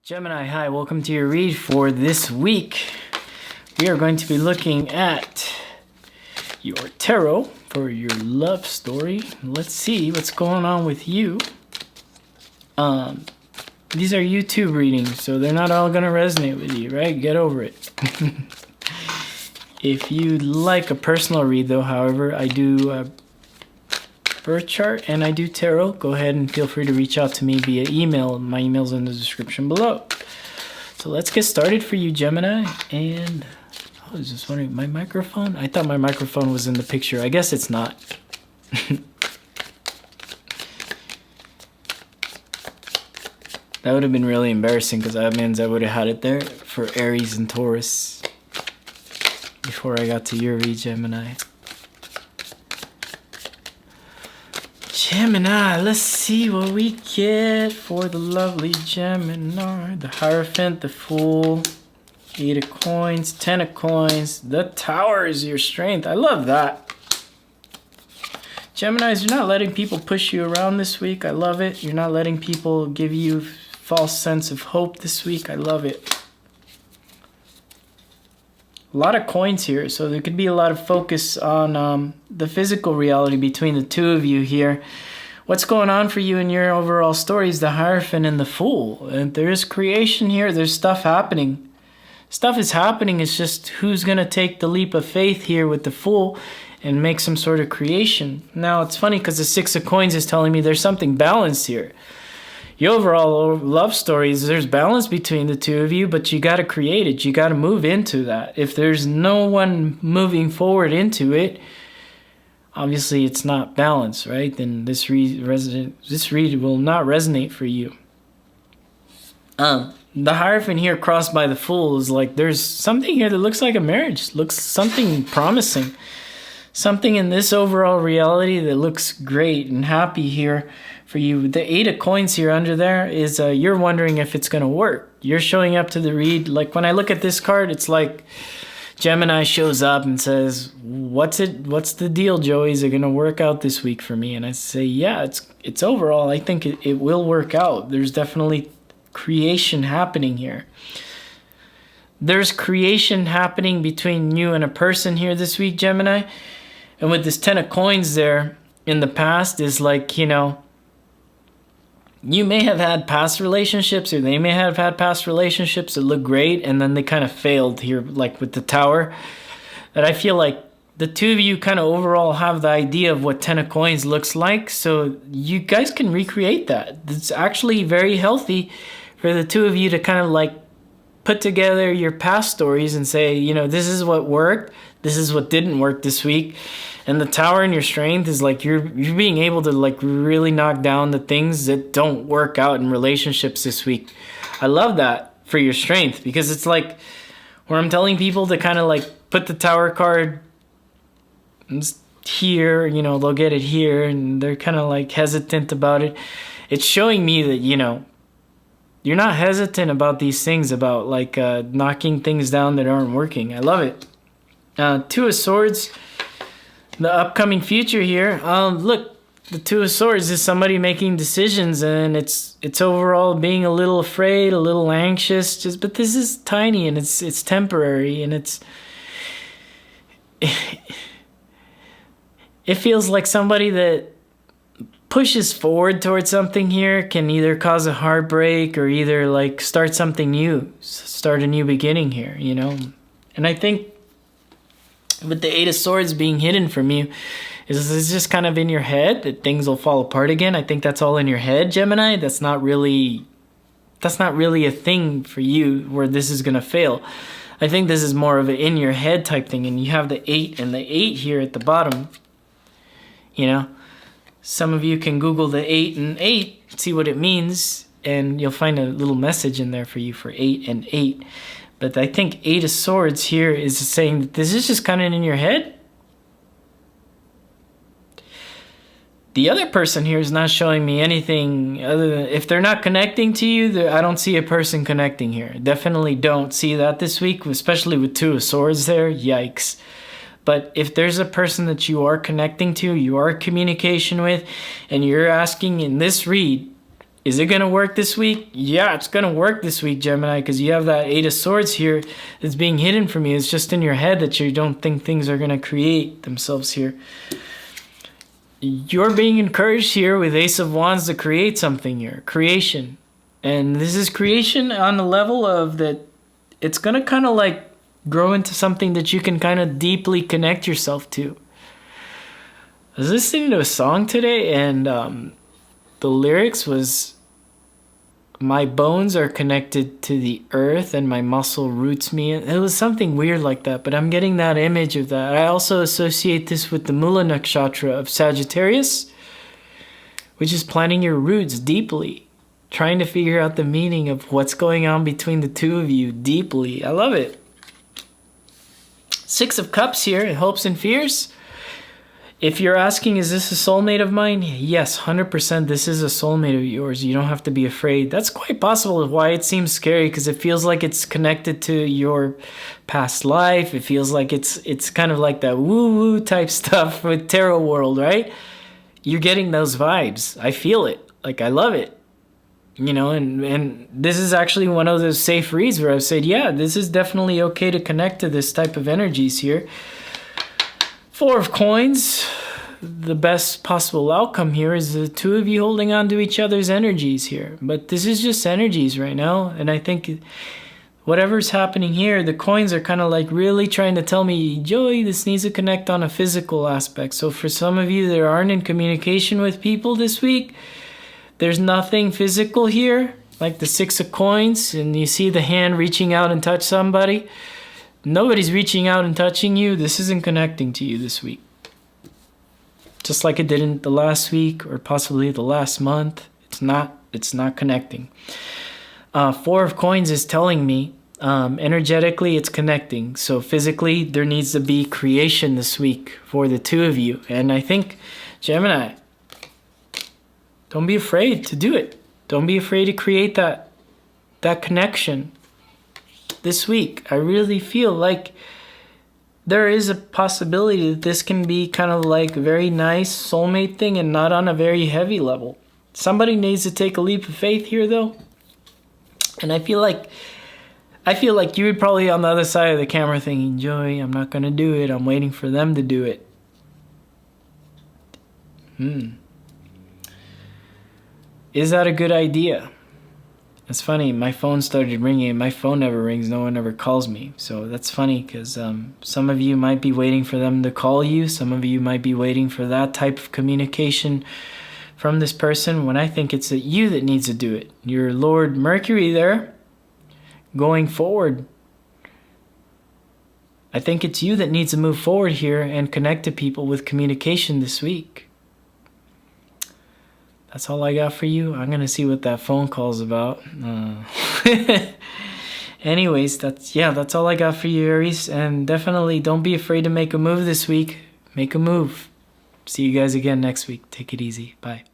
Gemini, hi, welcome to your read for this week. We are going to be looking at your tarot for your love story. Let's see what's going on with you. These are YouTube readings, so they're not all going to resonate with you, right? Get over it. If you'd like a personal read, though, however, I do a birth chart and I do tarot. Go ahead and feel free to reach out to me via email. My email's in the description below. So let's get started for you, Gemini. And I was just wondering, my microphone? I thought my microphone was in the picture. I guess it's not. That would have been really embarrassing because that means I would have had it there for Aries and Taurus before I got to your read, Gemini. Gemini, let's see what we get for the lovely Gemini. The Hierophant, the Fool, 8 of Coins, 10 of Coins. The Tower is your strength. I love that. Geminis, you're not letting people push you around this week. I love it. You're not letting people give you false sense of hope this week. I love it. A lot of coins here, so there could be a lot of focus on the physical reality between the two of you here. What's going on for you in your overall story is the Hierophant and the Fool. And there is creation here. There's stuff happening. Stuff is happening. It's just who's going to take the leap of faith here with the Fool and make some sort of creation. Now, it's funny because the 6 of Coins is telling me there's something balanced here. Your overall love story is there's balance between the two of you, but you got to create it. You got to move into that. If there's no one moving forward into it, obviously it's not balanced, right? Then this read will not resonate for you. The Hierophant here crossed by the Fool is like there's something here that looks like a marriage, looks something promising. Something in this overall reality that looks great and happy here for you. The 8 of Coins here under there is you're wondering if it's going to work. You're showing up to the read. Like when I look at this card, it's like Gemini shows up and says, what's the deal, Joey? Is it going to work out this week for me? And I say, yeah, it's overall. I think it will work out. There's definitely creation happening here. There's creation happening between you and a person here this week, Gemini. And with this 10 of Coins there in the past is like, you know, you may have had past relationships or they may have had past relationships that look great and then they kind of failed here, like with the Tower. That I feel like the two of you kind of overall have the idea of what 10 of Coins looks like. So you guys can recreate that. It's actually very healthy for the two of you to kind of like put together your past stories and say, you know, this is what worked. This is what didn't work this week. And the Tower in your strength is like you're being able to like really knock down the things that don't work out in relationships this week. I love that for your strength because it's like where I'm telling people to kind of like put the Tower card here, you know, they'll get it here and they're kind of like hesitant about it. It's showing me that, you know, you're not hesitant about these things, about like knocking things down that aren't working. I love it. 2 of Swords, the upcoming future here. Look, the 2 of Swords is somebody making decisions, and it's overall being a little afraid, a little anxious. But this is tiny, and it's temporary, and it feels like somebody that pushes forward towards something here can either cause a heartbreak or either like start something new, start a new beginning here, you know. And I think with the 8 of Swords being hidden from you, is this just kind of in your head that things will fall apart again? I think that's all in your head, Gemini. That's not really a thing for you where this is going to fail. I think this is more of an in your head type thing. And you have the 8 and the 8 here at the bottom, you know. Some of you can Google the 8 and 8, see what it means, and you'll find a little message in there for you for 8 and 8. But I think 8 of Swords here is saying that this is just kind of in your head. The other person here is not showing me anything other than if they're not connecting to you, I don't see a person connecting here. Definitely don't see that this week, especially with 2 of Swords there. Yikes. But if there's a person that you are connecting to, you are in communication with, and you're asking in this read, Is it going to work this week? Yeah, it's going to work this week, Gemini, because you have that Eight of Swords here that's being hidden from you. It's just in your head that you don't think things are going to create themselves here. You're being encouraged here with Ace of Wands to create something here, creation. And this is creation on the level of that it's going to kind of like grow into something that you can kind of deeply connect yourself to. I was listening to a song today, and the lyrics was, my bones are connected to the earth and my muscle roots me. It was something weird like that, but I'm getting that image of that. I also associate this with the Mula Nakshatra of Sagittarius, which is planting your roots deeply, trying to figure out the meaning of what's going on between the two of you deeply. I love it. Six of Cups here, hopes and fears. If you're asking, is this a soulmate of mine? Yes, 100% this is a soulmate of yours. You don't have to be afraid. That's quite possible why it seems scary, because it feels like it's connected to your past life. It feels like it's kind of like that woo-woo type stuff with tarot world, right? You're getting those vibes. I feel it. Like, I love it. You know, and this is actually one of those safe reads where I've said, yeah, this is definitely okay to connect to this type of energies here. Four of Coins, the best possible outcome here is the two of you holding on to each other's energies here. But this is just energies right now. And I think whatever's happening here, the coins are kind of like really trying to tell me, Joey, this needs to connect on a physical aspect. So for some of you that aren't in communication with people this week, there's nothing physical here, like the Six of Coins, and you see the hand reaching out and touch somebody. Nobody's reaching out and touching you. This isn't connecting to you this week. Just like it didn't the last week or possibly the last month. It's not connecting. Four of Coins is telling me energetically it's connecting. So physically there needs to be creation this week for the two of you. And I think, Gemini, don't be afraid to do it. Don't be afraid to create that connection. This week, I really feel like there is a possibility that this can be kind of like a very nice soulmate thing and not on a very heavy level. Somebody needs to take a leap of faith here, though. And I feel like you would probably on the other side of the camera thinking, Joey, I'm not going to do it. I'm waiting for them to do it. Is that a good idea? It's funny, my phone started ringing. My phone never rings. No one ever calls me. So that's funny because some of you might be waiting for them to call you. Some of you might be waiting for that type of communication from this person when I think it's you that needs to do it. Your Lord Mercury there, going forward. I think it's you that needs to move forward here and connect to people with communication this week. That's all I got for you. I'm going to see what that phone call's about. Anyways, that's all I got for you, Aries. And definitely don't be afraid to make a move this week. Make a move. See you guys again next week. Take it easy. Bye.